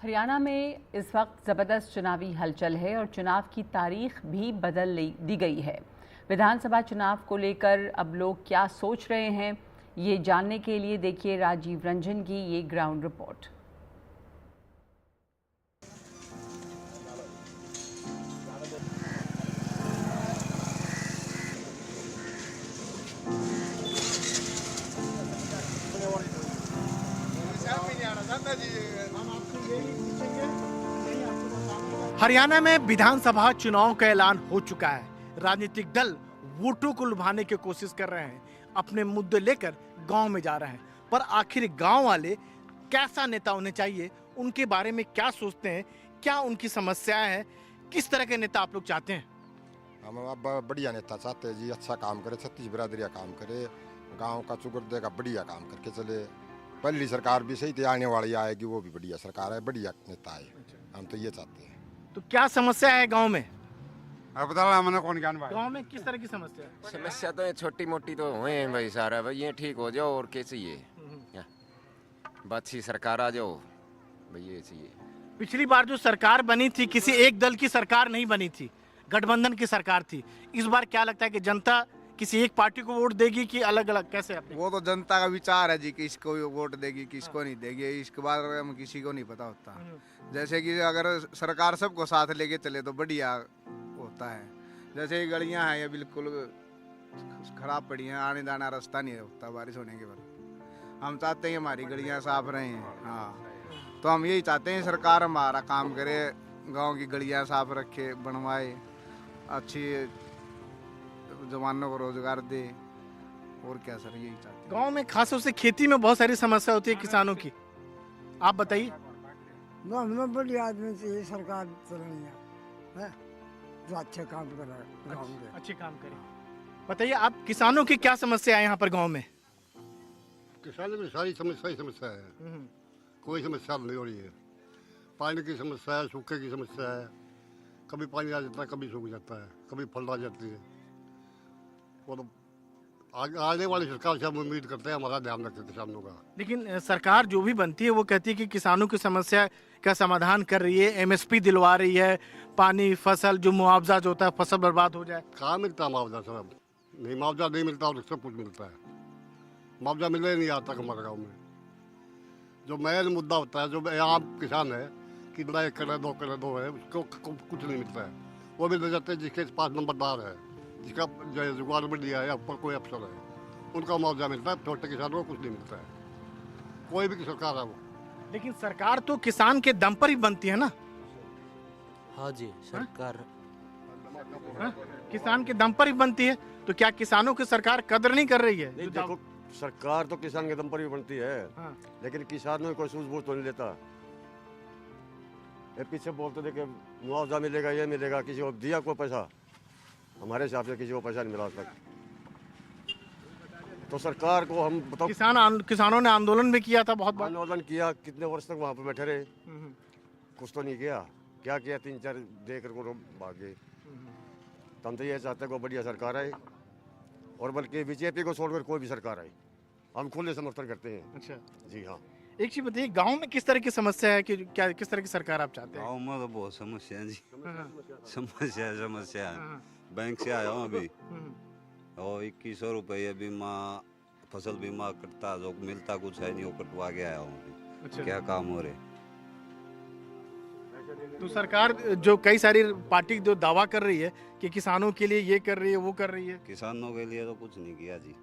हरियाणा में इस वक्त ज़बरदस्त चुनावी हलचल है और चुनाव की तारीख भी बदल दी गई है। विधानसभा चुनाव को लेकर अब लोग क्या सोच रहे हैं, ये जानने के लिए देखिए राजीव रंजन की ये ग्राउंड रिपोर्ट। हरियाणा में विधानसभा चुनाव का ऐलान हो चुका है। राजनीतिक दल वोटों को लुभाने की कोशिश कर रहे हैं, अपने मुद्दे लेकर गांव में जा रहे हैं। पर आखिर गांव वाले कैसा नेता होने चाहिए, उनके बारे में क्या सोचते हैं, क्या उनकी समस्याएं हैं, किस तरह के नेता आप लोग चाहते हैं? हम अब बढ़िया नेता चाहते हैं जी, अच्छा काम करे, छत्तीस बिरादरिया काम करे, गांव का चुगुर्दे का बढ़िया काम करके चले। पहली सरकार भी सही थी, आने वाली आएगी वो भी बढ़िया सरकार है, बढ़िया नेता है। हम तो ये चाहते हैं। तो क्या समस्या है गांव में? अब बता मैंने कौन ज्ञान भाई गांव में किस तरह की समस्या है? समस्या तो छोटी मोटी तो हुए हैं भाई, सारा भाई ये ठीक हो जाओ और क्या चाहिए, अच्छी सरकार आ जाओ भाई, ये चाहिए। पिछली बार जो सरकार बनी थी, किसी एक दल की सरकार नहीं बनी थी, गठबंधन की सरकार थी। इस बार क्या लगता है कि जनता किसी एक पार्टी को वोट देगी कि अलग अलग, कैसे? आप वो तो जनता का विचार है जी, किसको वोट देगी किसको नहीं देगी, इसके बारे में किसी को नहीं पता होता। जैसे कि अगर सरकार सबको साथ लेके चले तो बढ़िया होता है। जैसे ये गलियां हैं ये बिल्कुल खराब पड़ी हैं, आने जाना रास्ता नहीं होता बारिश होने के बाद। हम चाहते हैं हमारी गलियां साफ रहें। हाँ, तो हम यही चाहते हैं सरकार हमारा काम करे, गांव की गलियां साफ रखे, बनवाए, अच्छी जवानों को रोजगार दे। और क्या सर, यही चाहते हैं। गांव में खास तौर से खेती में बहुत सारी समस्या होती है किसानों की, आप बताइए। हमें बड़ी आदमी चाहिए, सरकार चलानी है जो अच्छे काम करे, गाँव में अच्छे काम करें। बताइए आप, किसानों की क्या समस्या है यहाँ पर गांव में? किसानों में सारी समस्या है, कोई समस्या नहीं हो रही है। पानी की समस्या है, सूखे की समस्या है, कभी पानी आ जाता है, कभी सूख जाता है, कभी फल आ जाती है। और आने वाली सरकार से हम उम्मीद करते हैं हमारा ध्यान रखे किसानों का। लेकिन सरकार जो भी बनती है वो कहती है कि किसानों की समस्या का समाधान कर रही है, एमएसपी दिलवा रही है, पानी, फसल, जो मुआवजा जो होता है फसल बर्बाद हो जाए। कहाँ मिलता है मुआवजा सर? नहीं, मुआवजा नहीं मिलता और सब कुछ मिलता है। मुआवजा मिले नहीं आता हमारे गाँव में। जो मेन मुद्दा होता है, जो आम किसान है कि एक करे दो है, उसको कुछ नहीं मिलता है। वो भी ले जाते हैं जिसके पास नंबरदार है, जिसका जुगाड़ में दिया है, ऊपर कोई अफसर है, उनका मुआवजा मिलता है। छोटे किसानों को कुछ नहीं मिलता है, कोई भी सरकार है वो। लेकिन सरकार तो किसान के दम पर ही बनती है ना? हाँ जी, सरकार किसान के दम पर ही बनती है, तो क्या किसानों की सरकार कदर नहीं कर रही है? नहीं, देखो सरकार तो किसान के दम पर भी बनती है, लेकिन किसानों को कोई सूझबूझ तो नहीं लेता। ये पीछे बोलते थे कि मुआवजा मिलेगा, ये मिलेगा, किसी को दिया कोई पैसा? हमारे हिसाब से किसी को पैसा नहीं मिला तक। तो सरकार को हम बताओ, किसानों ने आंदोलन भी किया था, बहुत आंदोलन किया, कितने वर्ष तक वहाँ पे बैठे रहे, कुछ तो नहीं किया। क्या किया? 3-4 देकर को भाग गए। तो हम तो ये चाहते हैं को बढ़िया सरकार आए, और बल्कि बीजेपी को छोड़कर कोई भी सरकार आए, हम खुले समर्थन करते हैं। अच्छा जी हाँ। एक चीज बताइए, गांव में किस तरह की समस्या है कि क्या, किस तरह की सरकार आप चाहते हैं? गाँव में तो बहुत समस्या है जी, समस्या है। बैंक से आया हूँ अभी, और 2100 रुपये बीमा, फसल बीमा कटता, जो मिलता कुछ है नहीं, वो कटवा के आया हूँ। अच्छा। क्या काम हो रहे? तो सरकार जो कई सारी पार्टी जो दावा कर रही है कि किसानों के लिए ये कर रही है, वो कर रही है, किसानों के लिए तो कुछ नहीं किया जी,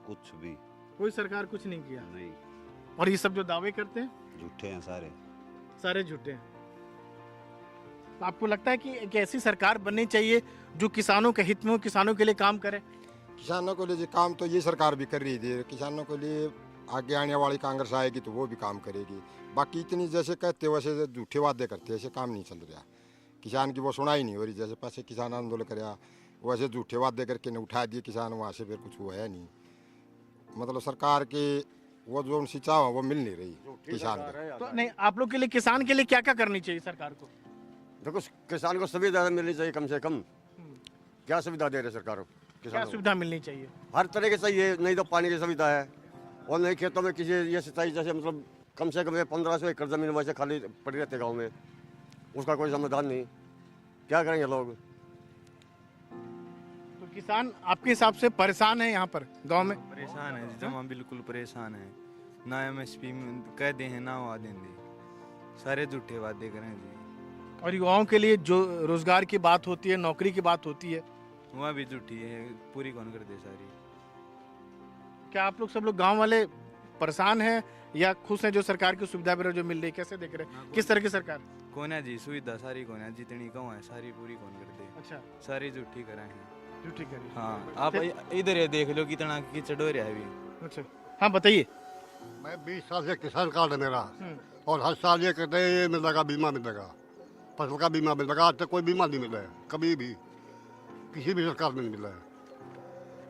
कुछ भी कोई सरकार कुछ नहीं किया। नहीं। और ये सब जो दावे करते हैं झूठे हैं, सारे झूठे हैं। तो आपको लगता है कि एक ऐसी सरकार बननी चाहिए जो किसानों के हित में, किसानों के लिए काम करे? किसानों के लिए काम तो ये सरकार भी कर रही थी, किसानों के लिए आगे आने वाली कांग्रेस आएगी तो वो भी काम करेगी। बाकी इतनी जैसे कहते वैसे झूठे वादे करते, ऐसे काम नहीं चल रहा। किसान की वो सुनाई नहीं हो रही। जैसे पैसे किसान आंदोलन कराया, वैसे झूठे वादे करके ने उठा दिए किसान, वहाँ से फिर कुछ हुआ है नहीं। मतलब सरकार के वो जो उनसे चाह वो मिल नहीं रही किसान को। तो नहीं, आप लोग के लिए, किसान के लिए क्या क्या करनी चाहिए सरकार को? देखो, किसान को सुविधा मिलनी चाहिए, कम से कम। क्या सुविधा दे रहे सरकार? क्या सुविधा मिलनी चाहिए? हर तरह की चाहिए। नहीं तो पानी की सुविधा है, और नहीं खेतों में किसी ये सिंचाई, जैसे मतलब कम से कम 1500 एकड़ जमीन वैसे खाली पड़ी रहती है गाँव में, उसका कोई समाधान नहीं। क्या करेंगे लोग? तो किसान आपके हिसाब से परेशान है यहाँ पर गांव में? परेशान है जमा, बिल्कुल परेशान है। ना एमएसपी कह दे हैं ना वादे दे, सारे झूठे वादे करें जी। और युवाओं के लिए जो रोजगार की बात होती है, नौकरी की बात होती है, वहाँ भी झूठी है, पूरी कौन कर दे सारी। क्या आप लोग सब लोग गांव वाले परेशान हैं या खुश हैं जो सरकार की सुविधा वगैरह जो मिल रही है? कैसे देख रहे हैं, किस तरह की सरकार? कौन है जी सुविधा सारी, कौन है जितनी कहूँ है सारी पूरी कौन कर दे। अच्छा, सारी झूठी करा है। झूठी करी। हाँ, आप इधर ये देख लो कितना कीचड़ हो रहा है अभी। अच्छा, हाँ बताइए। मैं 20 साल से किसान कार्ड है मेरा, और हर साल ये कहते हैं ये मिलेगा, बीमा मिलेगा, फसल का बीमा मिलेगा। आज तक कोई बीमा नहीं मिला है, कभी भी किसी भी सरकार में नहीं मिला है।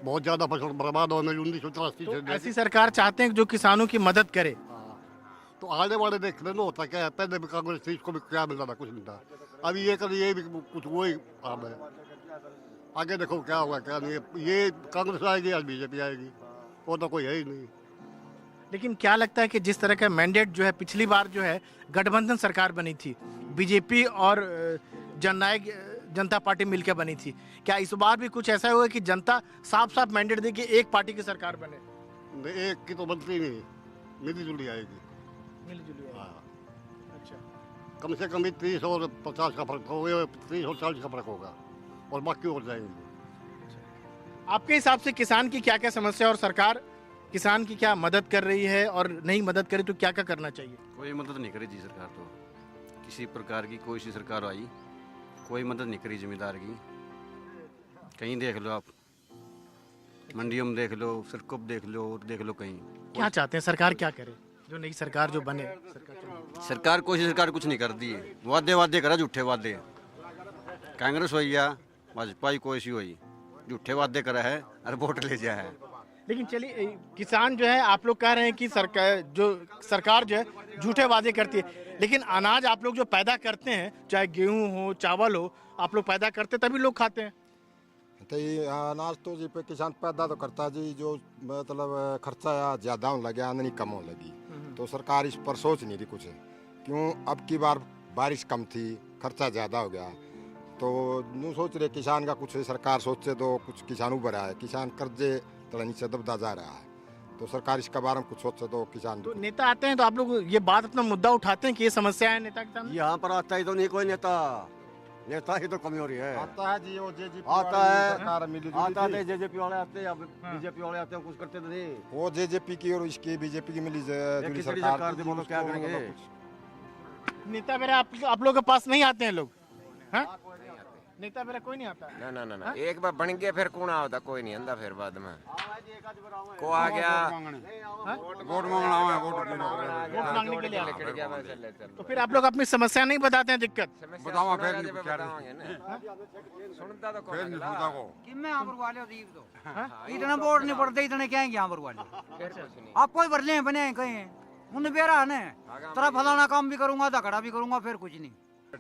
बहुत ज़्यादा फसल बर्बाद होने 1983 तो से। ऐसी सरकार चाहते हैं जो किसानों की मदद करे। तो आने वाले देख लेना होता क्या है, पहले भी कांग्रेस थी, इसको भी क्या मिला था, कुछ नहीं था। अभी ये कर ये भी कुछ वही काम है। आगे देखो क्या होगा क्या नहीं। ये कांग्रेस आएगी, आज बीजेपी आएगी, वो तो कोई है ही नहीं। लेकिन क्या लगता है कि जिस तरह का मैंडेट जो है पिछली बार जो है गठबंधन सरकार बनी थी, बीजेपी और जननायक जनता पार्टी मिलकर बनी थी, क्या इस बार भी कुछ ऐसा होगा कि जनता साफ साफ मैंडेट दे कि एक पार्टी की सरकार बने? एक की तो बनती नहीं, मिली जुली आएगी। मिली जुली आएगी। हाँ, अच्छा, कम से कम 30 और 50 का फर्क होगा, 30 और 40 का फर्क होगा, और बाकी और जाएंगे। आपके हिसाब से किसान की क्या क्या समस्या और सरकार किसान की क्या मदद कर रही है, और नहीं मदद करे तो क्या क्या करना चाहिए? कोई मदद नहीं करी जी सरकार, तो किसी प्रकार की कोई सी सरकार आई कोई मदद नहीं करी जमींदार की। कहीं देख लो आप, मंडियों में देख लो, सड़कों पे देख लो कहीं। क्या चाहते हैं सरकार क्या करे, जो नई सरकार जो बने? सरकार कोई सी सरकार कुछ नहीं कर दी है, वादे करा, झूठे वादे। कांग्रेस हुई या भाजपा कोई सी हुई, झूठे वादे करा है और वोट ले जाए है। लेकिन चलिए, किसान जो है आप लोग कह रहे हैं कि सरकार जो है झूठे वादे करती है, लेकिन अनाज आप लोग जो पैदा करते हैं, चाहे गेहूं हो चावल हो, आप लोग पैदा करते तभी लोग खाते हैं। तो ये अनाज तो जी पे किसान पैदा तो करता है जी, जो मतलब खर्चा ज़्यादा होने लगे, आमदनी कम होने लगी, तो सरकार इस पर सोच नहीं रही कुछ। क्यों, अब की बार बारिश कम थी, खर्चा ज़्यादा हो गया, तो यूँ सोच रहे किसान का कुछ सरकार सोचे तो कुछ किसान उभर आए। किसान कर्जे थोड़ा नीचे दबदा जा रहा है, तो सरकार इसके बारे में कुछ सोचे तो किसान। तो नेता आते हैं तो आप लोग ये बात अपना मुद्दा उठाते हैं कि ये समस्या है नेता के सामने? यहाँ पर आता ही तो नहीं कोई नेता ही तो कमी हो रही है। आता है जी, वो जेजेपी आता है, सरकार मिली आता है, जेजेपी वाले आते हैं, बीजेपी वाले आते हैं, कुछ करते तो नहीं। वो जेजेपी की और इसकी बीजेपी की मिली जुली सरकार थी, वो तो क्या करेंगे? नेता मेरे आप लोग के पास नहीं आते हैं लोग? हाँ, नेता मेरा कोई नहीं आता? ना एक बार बन गया फिर कौन आता, कोई नहीं आंदा फिर बाद में को आ गया वोट मांगने के लिए आते। तो फिर आप लोग अपनी समस्या नहीं बताते हैं, दिक्कत बताओ फिर सुनता तो कौन इतना वोट नहीं पड़ते, इतने क्या है यहाँ पर वाले? आप कोई बदले बने कहीं उन्हें बेरा है, तेरा फलाना काम भी करूंगा, धकड़ा भी करूंगा, फिर कुछ नहीं।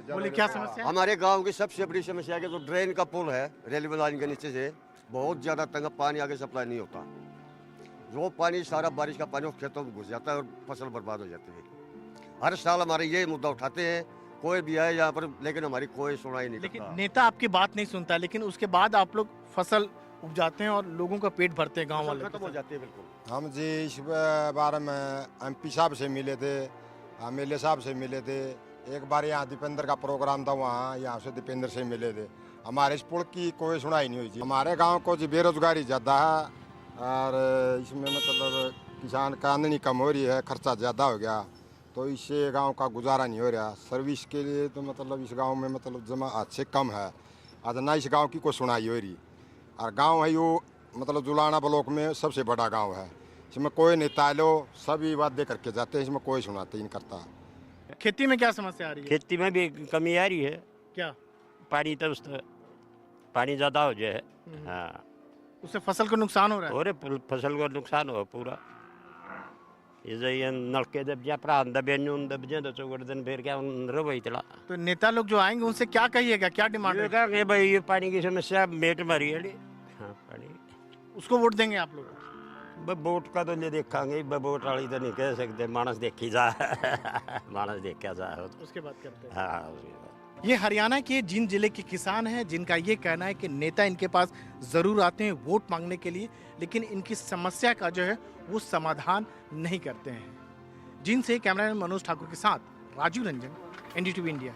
बोले क्या समस्या? हमारे गांव की सबसे बड़ी समस्या है कि जो ड्रेन का पुल है रेलवे लाइन के नीचे से बहुत ज्यादा तंग, पानी आगे सप्लाई नहीं होता। जो पानी सारा बारिश का पानी खेतों में घुस जाता है और फसल बर्बाद हो जाती है। हर साल हमारे ये मुद्दा उठाते हैं, कोई भी आए यहाँ पर, लेकिन हमारी कोई सुनाई नहीं लेकिन करता। नेता आपकी बात नहीं सुनता, लेकिन उसके बाद आप लोग फसल उपजाते हैं और लोगों का पेट भरते हैं गाँव वाले। खत्म हो जाती है बिल्कुल। हम जी इस बारे में MP साहब से मिले थे, MLA साहब से मिले थे। एक बार यहाँ दीपेंद्र का प्रोग्राम था, वहाँ यहाँ से दीपेंद्र से मिले थे। हमारे इस पुल की कोई सुनाई नहीं हुई जी। हमारे गांव को जी बेरोजगारी ज़्यादा है, और इसमें मतलब किसान का आमदनी कम हो रही है, खर्चा ज़्यादा हो गया, तो इससे गांव का गुजारा नहीं हो रहा। सर्विस के लिए तो मतलब इस गांव में मतलब जमा आज से कम है, आज ना इस गांव की कोई सुनाई हो रही। और गांव है यो मतलब जुलाना ब्लॉक में सबसे बड़ा गांव है, इसमें कोई नेता लो सभी वादे करके जाते हैं, इसमें कोई सुनाते ही नहीं करता। खेती में क्या समस्या आ रही है? खेती में भी कमी आ रही है। क्या? पानी तो पानी ज़्यादा हो जाए। हाँ, उससे फसल को नुकसान हो रहा है। और फसल को नुकसान हो पूरा। ये नलके दब जा प्रांत दबे नून दब जा तो चौगड़ दिन फिर क्या रवई चला। तो नेता लोग जो आएंगे उनसे क्या कहिएगा, क्या डिमांड है? भाई ये पानी की समस्या मेट मारी है। हाँ, पानी उसको वोट देंगे आप लोग? वोट का तो ले देखांगे, वोट वाली तो नहीं कह सकते, मानस देखी जा मानस देखा जा उसके बाद करते हैं। हाँ उसके बाद। ये हरियाणा के जिन जिले के किसान हैं जिनका ये कहना है कि नेता इनके पास जरूर आते हैं वोट मांगने के लिए, लेकिन इनकी समस्या का जो है वो समाधान नहीं करते हैं। जिनसे कैमरामैन मनोज ठाकुर के साथ राजीव रंजन, NDTV इंडिया।